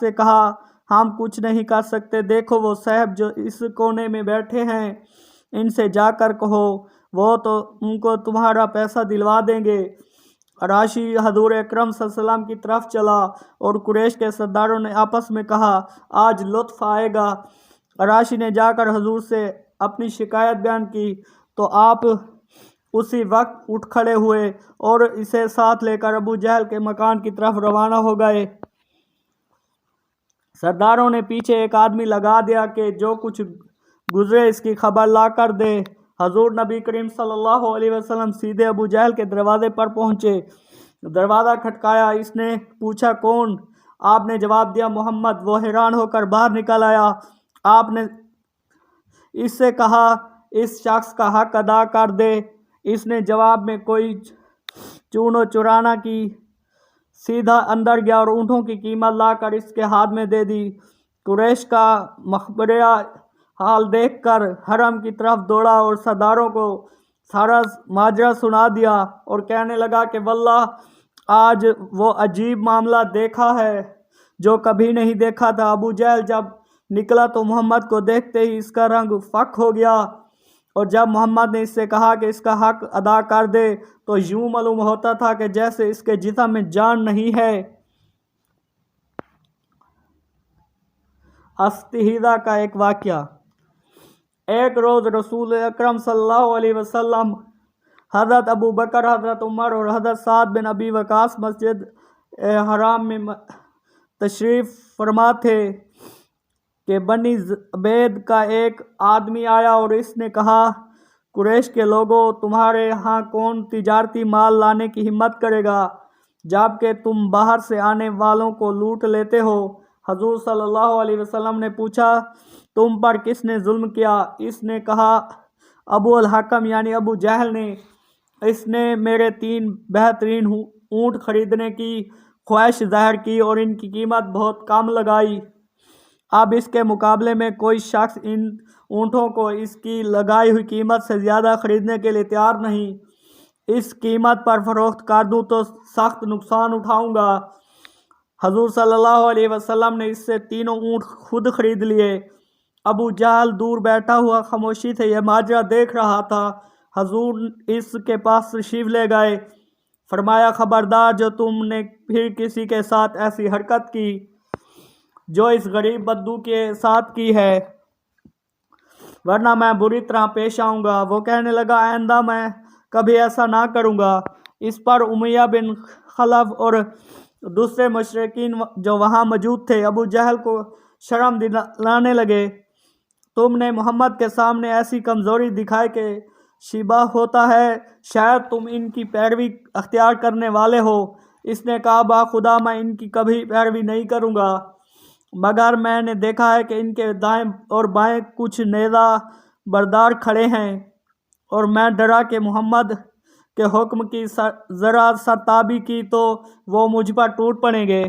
سے کہا ہم کچھ نہیں کر سکتے، دیکھو وہ صاحب جو اس کونے میں بیٹھے ہیں ان سے جا کر کہو، وہ تو ان کو تمہارا پیسہ دلوا دیں گے۔ عراشی حضور اکرم صلی اللہ علیہ وسلم کی طرف چلا اور قریش کے سرداروں نے آپس میں کہا آج لطف آئے گا۔ عراشی نے جا کر حضور سے اپنی شکایت بیان کی تو آپ اسی وقت اٹھ کھڑے ہوئے اور اسے ساتھ لے کر ابو جہل کے مکان کی طرف روانہ ہو گئے۔ سرداروں نے پیچھے ایک آدمی لگا دیا کہ جو کچھ گزرے اس کی خبر لا کر دے۔ حضور نبی کریم صلی اللہ علیہ وسلم سیدھے ابو جہل کے دروازے پر پہنچے، دروازہ کھٹکایا، اس نے پوچھا کون؟ آپ نے جواب دیا محمد۔ وہ حیران ہو کر باہر نکل آیا۔ آپ نے اس سے کہا اس شخص کا حق ادا کر دے۔ اس نے جواب میں کوئی چون و چرانہ کی، سیدھا اندر گیا اور اونٹوں کی قیمت لا کر اس کے ہاتھ میں دے دی۔ قریش کا مخبریہ حال دیکھ کر حرم کی طرف دوڑا اور سرداروں کو سارا ماجرا سنا دیا اور کہنے لگا کہ واللہ آج وہ عجیب معاملہ دیکھا ہے جو کبھی نہیں دیکھا تھا۔ ابو جہل جب نکلا تو محمد کو دیکھتے ہی اس کا رنگ فک ہو گیا، اور جب محمد نے اس سے کہا کہ اس کا حق ادا کر دے تو یوں معلوم ہوتا تھا کہ جیسے اس کے جسم میں جان نہیں ہے۔ استحضاء کا ایک واقعہ۔ ایک روز رسول اکرم صلی اللہ علیہ وسلم، حضرت ابو بکر، حضرت عمر اور حضرت سعد بن ابی وقاص مسجد حرام میں تشریف فرما تھے کہ بنی عبید کا ایک آدمی آیا اور اس نے کہا قریش کے لوگوں تمہارے ہاں کون تجارتی مال لانے کی ہمت کرے گا جبکہ تم باہر سے آنے والوں کو لوٹ لیتے ہو؟ حضور صلی اللہ علیہ وسلم نے پوچھا تم پر کس نے ظلم کیا؟ اس نے کہا ابو الحکم یعنی ابو جہل نے۔ اس نے میرے 3 بہترین اونٹ خریدنے کی خواہش ظاہر کی اور ان کی قیمت بہت کم لگائی۔ اب اس کے مقابلے میں کوئی شخص ان اونٹوں کو اس کی لگائی ہوئی قیمت سے زیادہ خریدنے کے لیے تیار نہیں۔ اس قیمت پر فروخت کر دوں تو سخت نقصان اٹھاؤں گا۔ حضور صلی اللہ علیہ وسلم نے اس سے 3 اونٹ خود خرید لیے۔ ابو جہل دور بیٹھا ہوا خاموشی سے یہ ماجرا دیکھ رہا تھا۔ حضور اس کے پاس تشریف لے گئے، فرمایا خبردار جو تم نے پھر کسی کے ساتھ ایسی حرکت کی جو اس غریب بدو کے ساتھ کی ہے، ورنہ میں بری طرح پیش آؤں گا۔ وہ کہنے لگا آئندہ میں کبھی ایسا نہ کروں گا۔ اس پر امیہ بن خلف اور دوسرے مشرکین جو وہاں موجود تھے ابو جہل کو شرم دلانے لگے، تم نے محمد کے سامنے ایسی کمزوری دکھائی کہ شبہ ہوتا ہے شاید تم ان کی پیروی اختیار کرنے والے ہو۔ اس نے کہا باخدا میں ان کی کبھی پیروی نہیں کروں گا، مگر میں نے دیکھا ہے کہ ان کے دائیں اور بائیں کچھ نیزہ بردار کھڑے ہیں اور میں ڈرا کہ محمد کے حکم کی ذرا سرتابی کی تو وہ مجھ پر ٹوٹ پڑیں گے۔